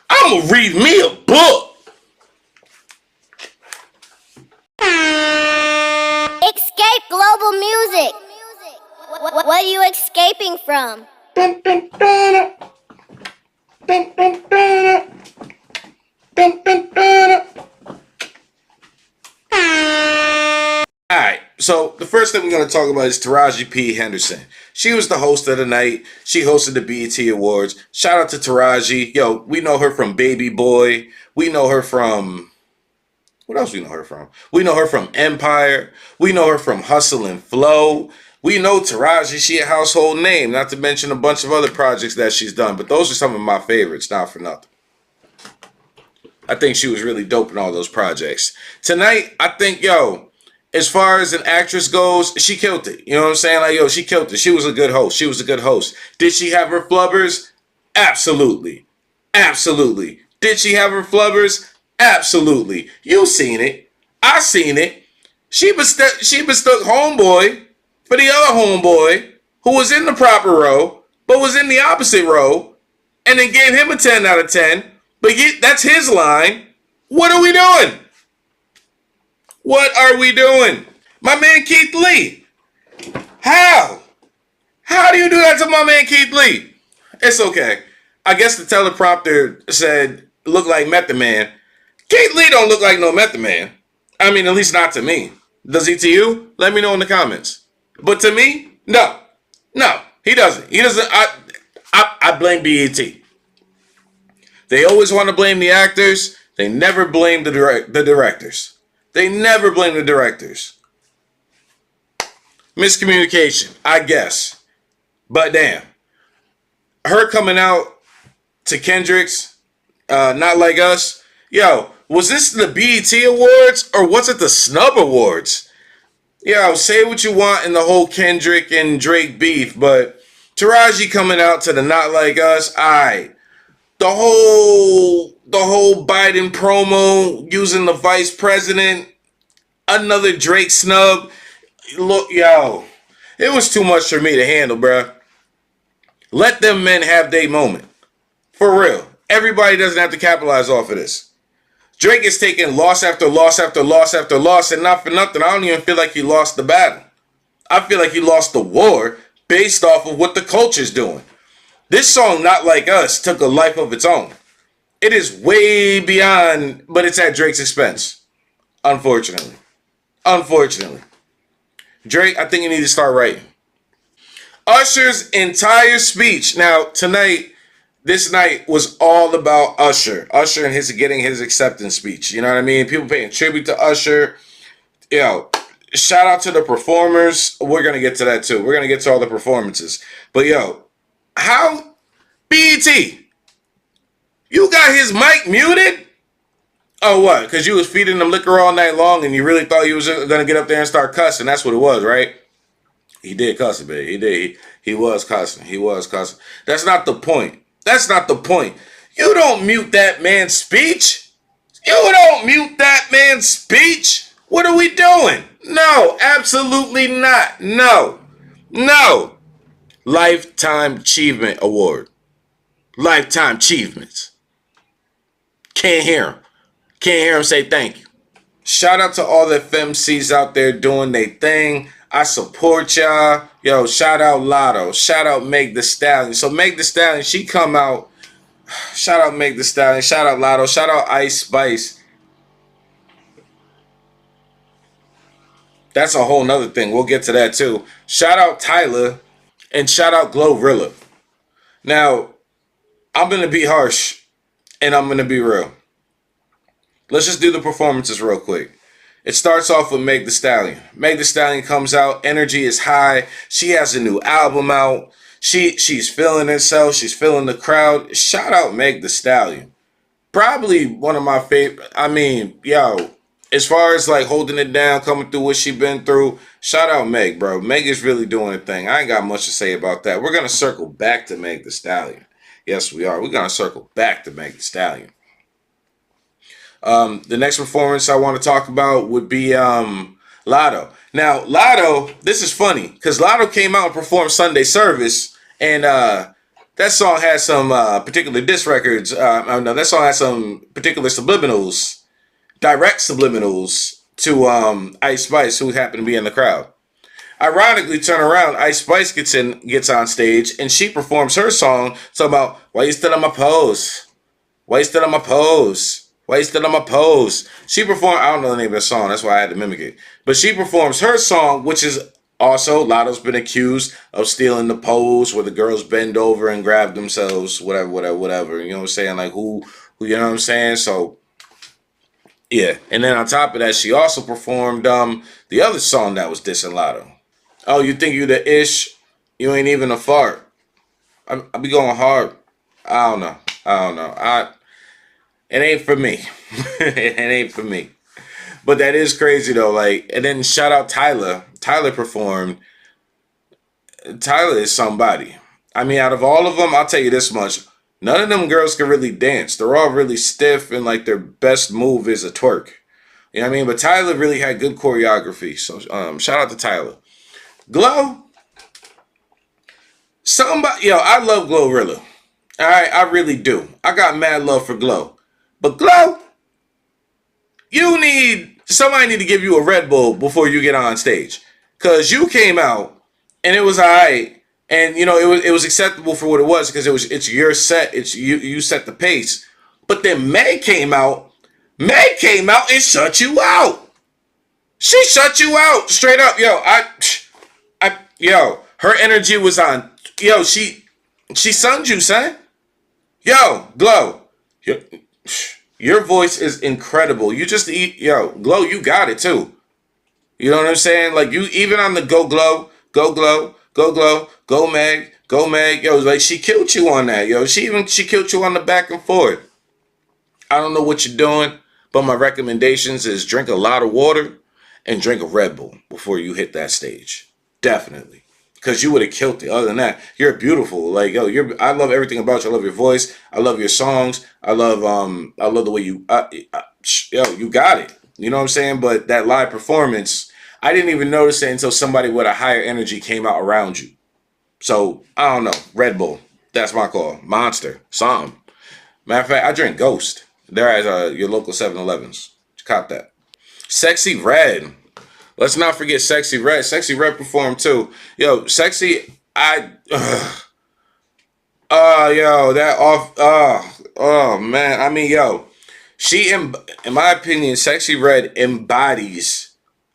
I'ma read me a book. Escape global music. What are you escaping from? Alright, so the first thing we're going to talk about is Taraji P. Henderson. She was the host of the night. She hosted the BET Awards. Shout out to Taraji. Yo, we know her from Baby Boy. We know her from... What else we know her from? We know her from Empire. We know her from Hustle and Flow. We know Taraji. She a household name, not to mention a bunch of other projects that she's done. But those are some of my favorites, not for nothing. I think she was really dope in all those projects. Tonight, I think, yo, as far as an actress goes, she killed it. You know what I'm saying? Like, yo, she killed it. She was a good host. She was a good host. Did she have her flubbers? Absolutely. Absolutely. Did she have her flubbers? Absolutely. You seen it. I seen it. She mistook homeboy for the other homeboy who was in the proper row, but was in the opposite row, and then gave him a 10 out of 10. But that's his line. What are we doing? What are we doing? My man Keith Lee. How? How do you do that to my man Keith Lee? It's okay. I guess the teleprompter said, look like Method Man. Keith Lee don't look like no Method Man. I mean, at least not to me. Does he to you? Let me know in the comments. But to me, no. No, he doesn't. He doesn't. I blame BET. They always want to blame the actors. They never blame the directors. They never blame the directors. Miscommunication, I guess. But damn. Her coming out to Kendrick's Not Like Us. Yo, was this the BET Awards or was it the Snub Awards? Yo, say what you want in the whole Kendrick and Drake beef, but Taraji coming out to the Not Like Us, aight. The whole Biden promo using the vice president, another Drake snub. Look, yo, it was too much for me to handle, bruh. Let them men have their moment. For real. Everybody doesn't have to capitalize off of this. Drake is taking loss after loss after loss after loss, and not for nothing, I don't even feel like he lost the battle. I feel like he lost the war based off of what the culture's doing. This song, Not Like Us, took a life of its own. It is way beyond, but it's at Drake's expense. Unfortunately. Unfortunately. Drake, I think you need to start writing. Usher's entire speech. Now, this night was all about Usher. Usher and getting his acceptance speech. You know what I mean? People paying tribute to Usher. Yo, shout out to the performers. We're going to get to that too. We're going to get to all the performances. But yo, how? BET, you got his mic muted? Oh, what? Because you was feeding them liquor all night long and you really thought you was going to get up there and start cussing. That's what it was, right? He did cussing, baby. He did. He was cussing. He was cussing. That's not the point. That's not the point. You don't mute that man's speech. You don't mute that man's speech. What are we doing? No, absolutely not. No. No. Lifetime Achievement Award. Lifetime Achievements. Can't hear him. Can't hear him say thank you. Shout out to all the FMCs out there doing their thing. I support y'all. Yo, shout out Lotto. Shout out Meg The Stallion. So Meg The Stallion, she come out. Shout out Meg The Stallion. Shout out Lotto. Shout out Ice Spice. That's a whole nother thing. We'll get to that too. Shout out Tyler. And shout out Glorilla. Now, I'm going to be harsh. And I'm going to be real. Let's just do the performances real quick. It starts off with Meg The Stallion. Meg The Stallion comes out. Energy is high. She has a new album out. She's feeling herself. She's feeling the crowd. Shout out Meg The Stallion. Probably one of my favorite. I mean, yo, as far as like holding it down, coming through what she been through, shout out Meg, bro. Meg is really doing a thing. I ain't got much to say about that. We're going to circle back to Meg The Stallion. Yes, we are. We're going to circle back to Meg The Stallion. The next performance I want to talk about would be Lotto. Now, Lotto, this is funny because Lotto came out and performed Sunday Service, and that song has some particular diss records. No, that song has some particular subliminals, direct subliminals to Ice Spice, who happened to be in the crowd. Ironically, turn around, Ice Spice gets on stage, and she performs her song, talking about why you still on my pose, why you still on my pose, why you still on my pose. She performed, I don't know the name of the song, that's why I had to mimic it, but she performs her song, which is also Lotto's been accused of stealing the pose where the girls bend over and grab themselves, whatever, whatever, whatever. You know what I'm saying? Like who, you know what I'm saying? So yeah, and then on top of that, she also performed the other song that was dissing Lotto. Oh, you think you the ish? You ain't even a fart. I be going hard. I don't know. I don't know. It ain't for me. It ain't for me. But that is crazy though. Like, and then shout out Tyler. Tyler performed. Tyler is somebody. I mean, out of all of them, I'll tell you this much: none of them girls can really dance. They're all really stiff, and like their best move is a twerk. You know what I mean? But Tyler really had good choreography. So shout out to Tyler. Glow. Somebody, yo, I love Glorilla. I really do. I got mad love for Glow. But Glow, somebody need to give you a Red Bull before you get on stage. Cause you came out and it was alright. And you know, it was acceptable for what it was because it's your set, it's you set the pace. But then Meg came out and shut you out. She shut you out straight up. Yo, her energy was on. Yo, she sunned you, son. Yo, Glow. Your voice is incredible. You just Glow, you got it too. You know what I'm saying? Like you even on the go Glow, go Glow, go Glow, go Meg, go Meg. Yo, like she killed you on that, yo. She killed you on the back and forth. I don't know what you're doing, but my recommendations is drink a lot of water and drink a Red Bull before you hit that stage. Definitely. Because you would have killed it. Other than that, you're beautiful. Like, yo, I love everything about you. I love your voice. I love your songs. I love the way you you got it. You know what I'm saying? But that live performance, I didn't even notice it until somebody with a higher energy came out around you. So, I don't know. Red Bull. That's my call. Monster. Something. Matter of fact, I drink Ghost. They're at your local 7-Elevens. Cop that. Sexy Red. Let's not forget Sexy Red. Sexy Red performed too. Yo, Sexy, oh man. I mean, yo, in my opinion, Sexy Red embodies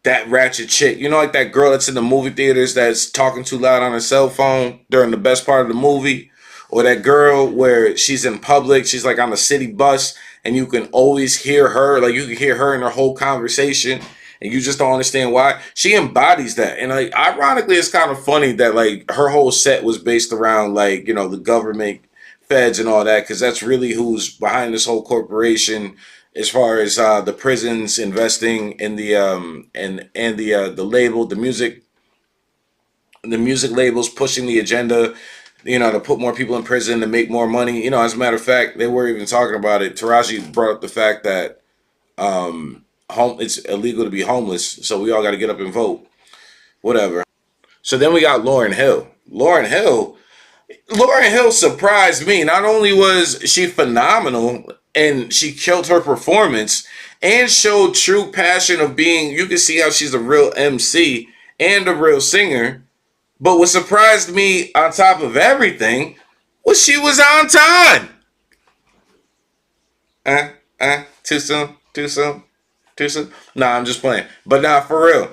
that ratchet chick. You know, like that girl that's in the movie theaters that's talking too loud on her cell phone during the best part of the movie. Or that girl where she's in public, she's like on the city bus, and you can always hear her, like you can hear her in her whole conversation, and you just don't understand why. She embodies that. And like ironically, it's kind of funny that like her whole set was based around like, you know, the government, feds and all that, because that's really who's behind this whole corporation as far as the prisons investing in the the label, the music labels pushing the agenda, you know, to put more people in prison to make more money. You know, as a matter of fact, they were even talking about it. Taraji brought up the fact that it's illegal to be homeless, so we all got to get up and vote. Whatever. So then we got Lauryn Hill. Lauryn Hill surprised me. Not only was she phenomenal and she killed her performance and showed true passion of being, you can see how she's a real MC and a real singer. But what surprised me on top of everything was she was on time. Too soon, too soon, too soon. Nah, I'm just playing. But nah, for real.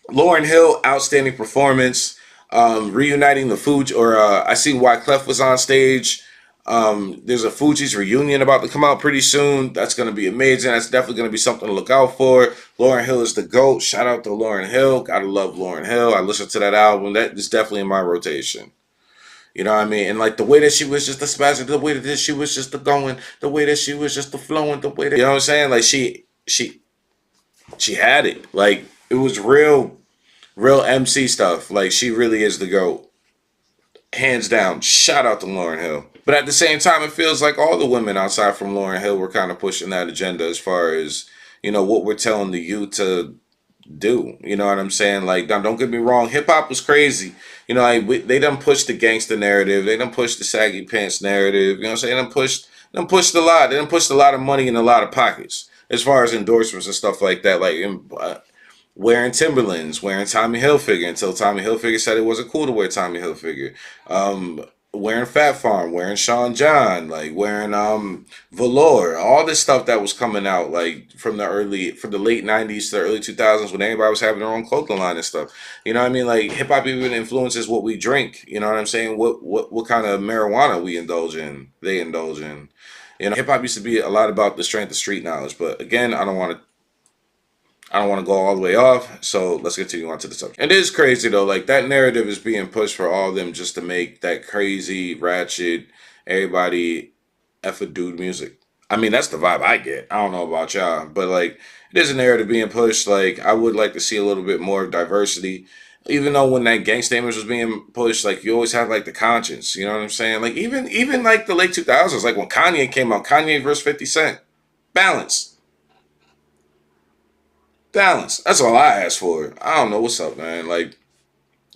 Lauryn Hill, outstanding performance. Reuniting the Fuji, or I seen Wyclef was on stage. There's a Fuji's reunion about to come out pretty soon. That's going to be amazing. That's definitely going to be something to look out for. Lauryn Hill is the GOAT. Shout out to Lauryn Hill. Gotta love Lauryn Hill. I listened to that album. That is definitely in my rotation. You know what I mean? And like the way that she was just the spasm, the way that she was just the going, the way that she was just the flowing, the way that, you know what I'm saying? Like she had it. Like it was real MC stuff. Like she really is the GOAT. Hands down. Shout out to Lauryn Hill. But at the same time, it feels like all the women outside from Lauryn Hill were kind of pushing that agenda as far as, you know, what we're telling the youth do. You know what I'm saying? Like, don't get me wrong, hip hop was crazy. You know, they done pushed the gangster narrative. They done pushed the saggy pants narrative. You know what I'm saying? They done pushed a lot. They done pushed a lot of money in a lot of pockets as far as endorsements and stuff like that. Like, wearing Timberlands, wearing Tommy Hilfiger until Tommy Hilfiger said it wasn't cool to wear Tommy Hilfiger. Wearing Fat Farm, wearing Sean John, like wearing Velour, all this stuff that was coming out like from the late '90s to the early 2000s when everybody was having their own clothing line and stuff. You know what I mean? Like hip hop even influences what we drink. You know what I'm saying? What kind of marijuana we indulge in, they indulge in. You know, hip hop used to be a lot about the strength of street knowledge, but again, I don't want to go all the way off, so let's continue on to the subject. It is crazy though, like that narrative is being pushed for all of them just to make that crazy, ratchet, everybody effa dude music. I mean, that's the vibe I get. I don't know about y'all, but like it is a narrative being pushed. Like I would like to see a little bit more diversity. Even though when that gangsta image was being pushed, like you always have like the conscience, you know what I'm saying? Like even like the late 2000s, like when Kanye came out, Kanye versus 50 Cent, balance. Balance. That's all I ask for. I don't know what's up, man. Like,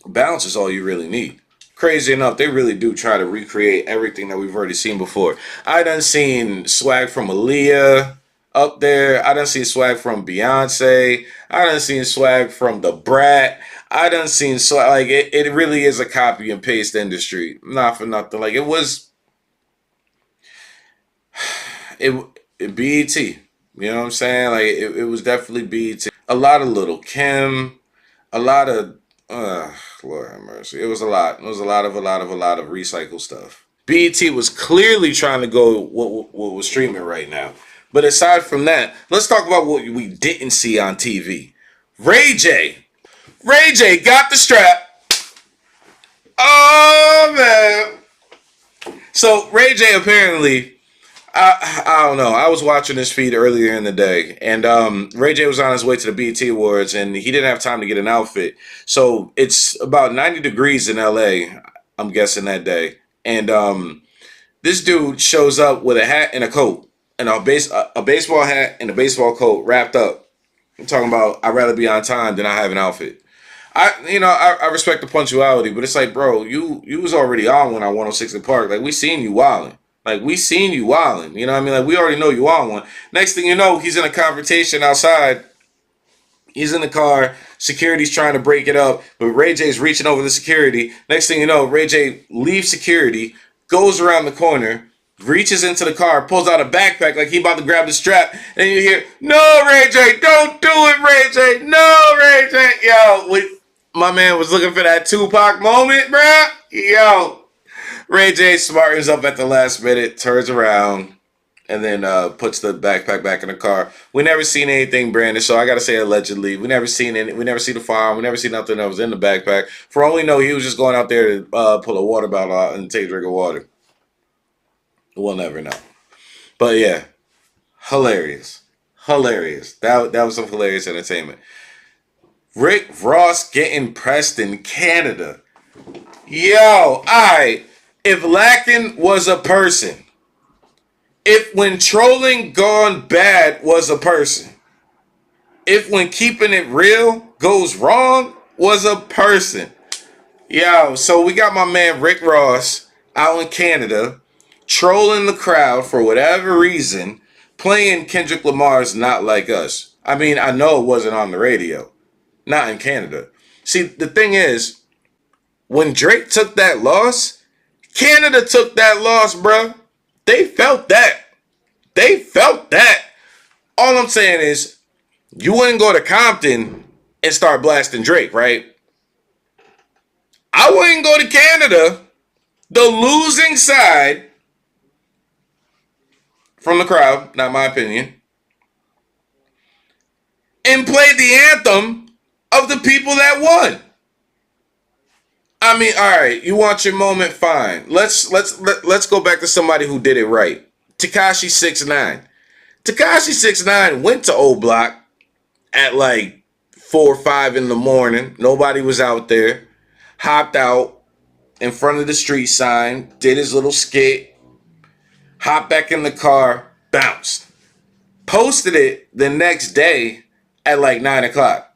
balance is all you really need. Crazy enough, they really do try to recreate everything that we've already seen before. I done seen swag from Aaliyah up there. I done seen swag from Beyonce. I done seen swag from the Brat. I done seen swag. Like, it really is a copy and paste industry. Not for nothing. Like, it, it BET. You know what I'm saying? Like, it was definitely BET. A lot of Little Kim, a lot of Lord have mercy. It was a lot. It was a lot of recycled stuff. BET was clearly trying to go what was streaming right now. But aside from that, let's talk about what we didn't see on TV. Ray J. Ray J got the strap. Oh man. So Ray J apparently I don't know. I was watching this feed earlier in the day, and Ray J was on his way to the BET Awards, and he didn't have time to get an outfit. So it's about 90 degrees in LA, I'm guessing that day. And this dude shows up with a hat and a coat, and a baseball hat and a baseball coat wrapped up. I'm talking about I'd rather be on time than I have an outfit. I respect the punctuality, but it's like, bro, you was already on when I 106 in Park. Like we seen you wilding. Like we seen you wilding. You know what I mean? Like we already know you on one. Next thing you know, he's in a confrontation outside. He's in the car. Security's trying to break it up, but Ray J's reaching over the security. Next thing you know, Ray J leaves security, goes around the corner, reaches into the car, pulls out a backpack like he about to grab the strap, and you hear, "No, Ray J, don't do it, Ray J. No, Ray J." My man was looking for that Tupac moment, bruh. Yo, Ray J smartens up at the last minute, turns around, and then puts the backpack back in the car. We never seen anything branded, so I gotta say allegedly. We never seen any. We never see the farm. We never see nothing that was in the backpack. For all we know, he was just going out there to pull a water bottle out and take a drink of water. We'll never know. But yeah, hilarious, hilarious. That was some hilarious entertainment. Rick Ross getting pressed in Canada. Yo, alright. If lacking was a person, if when trolling gone bad was a person, if when keeping it real goes wrong was a person. Yo, so we got my man Rick Ross out in Canada trolling the crowd for whatever reason, playing Kendrick Lamar's Not Like Us. I mean, I know it wasn't on the radio. Not in Canada. See, the thing is, when Drake took that loss, Canada took that loss, bro. They felt that. They felt that. All I'm saying is, you wouldn't go to Compton and start blasting Drake, right? I wouldn't go to Canada, the losing side, from the crowd, not my opinion, and play the anthem of the people that won. I mean, all right, you want your moment, fine. Let's go back to somebody who did it right. Tekashi 6ix9ine. Tekashi 6ix9ine went to O Block at like 4 or 5 in the morning. Nobody was out there. Hopped out in front of the street sign, did his little skit, hopped back in the car, bounced. Posted it the next day at like 9 o'clock.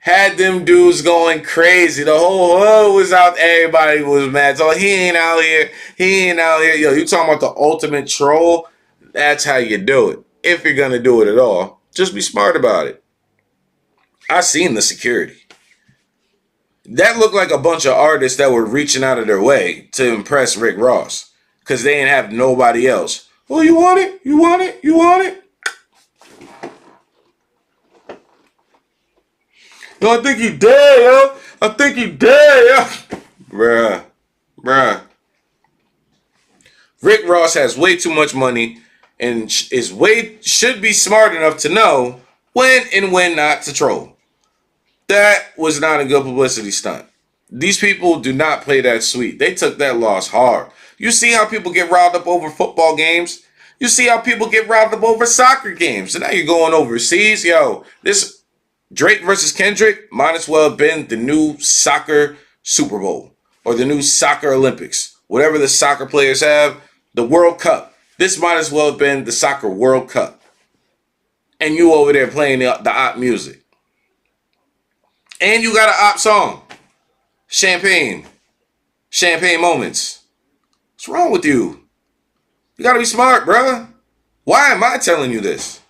had them dudes going crazy. The whole hood was out. Everybody was mad. So he ain't out here. He ain't out here. Yo, you talking about the ultimate troll? That's how you do it. If you're going to do it at all, just be smart about it. I seen the security. That looked like a bunch of artists that were reaching out of their way to impress Rick Ross. Because they ain't have nobody else. Oh, you want it? You want it? You want it? Yo, I think he dead, yo. I think he dead, yo. Bruh. Rick Ross has way too much money and should be smart enough to know when and when not to troll. That was not a good publicity stunt. These people do not play that sweet. They took that loss hard. You see how people get riled up over football games? You see how people get riled up over soccer games? And now you're going overseas? Yo, this Drake versus Kendrick might as well have been the new soccer Super Bowl or the new soccer Olympics. Whatever the soccer players have, the World Cup. This might as well have been the soccer World Cup. And you over there playing the op music. And you got an op song. Champagne moments. What's wrong with you? You gotta be smart, bruh. Why am I telling you this?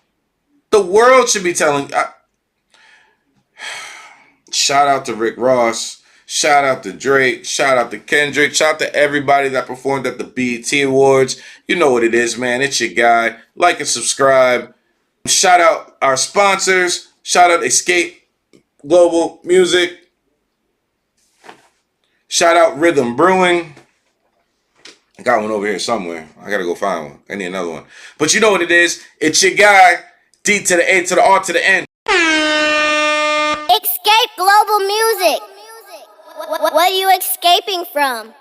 The world should be telling. Shout out to Rick Ross. Shout out to Drake. Shout out to Kendrick. Shout out to everybody that performed at the BET Awards. You know what it is, man. It's your guy. Like and subscribe. Shout out our sponsors. Shout out Escape Global Music. Shout out Rhythm Brewing. I got one over here somewhere. I gotta go find one. I need another one. But you know what it is. It's your guy. D to the A to the R to the N. Escape global music. What are you escaping from?